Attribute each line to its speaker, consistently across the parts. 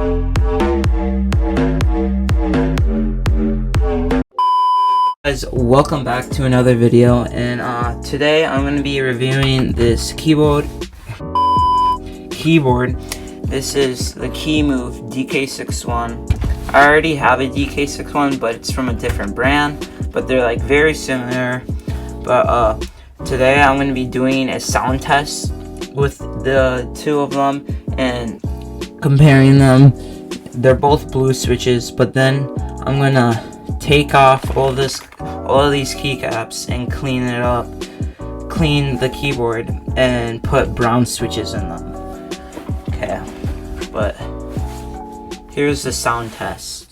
Speaker 1: Guys, welcome back to another video, and today I'm going to be reviewing this keyboard. This is the Kemove Dk61. I already have a Dk61, but it's from a different brand, but they're like very similar. But today I'm going to be doing a sound test with the two of them and comparing them. They're both blue switches, but then I'm going to take off all of these keycaps and clean it up, clean the keyboard, and put brown switches in them. Okay, but here's the sound test.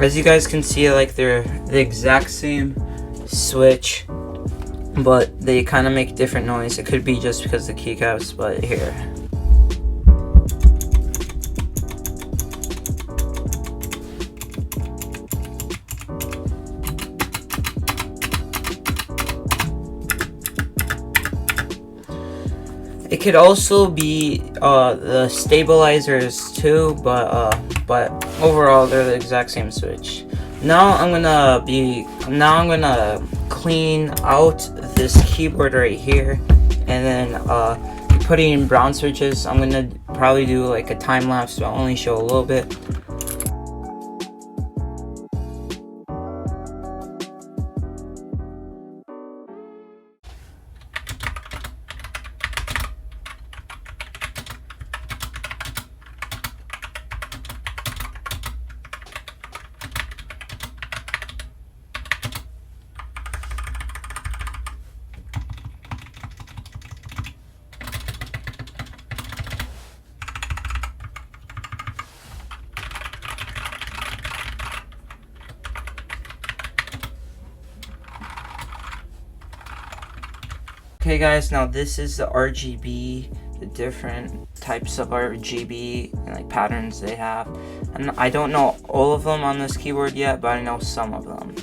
Speaker 1: As you guys can see, like, they're the exact same switch, but they kind of make different noise. It could be just because of the keycaps, but here. It could also be the stabilizers too, but overall they're the exact same switch. Now I'm gonna clean out this keyboard right here, and then putting in brown switches. I'm gonna probably do like a time lapse, so I'll only show a little bit. Okay guys, now this is the RGB, the different types of RGB and like patterns they have. And I don't know all of them on this keyboard yet, but I know some of them.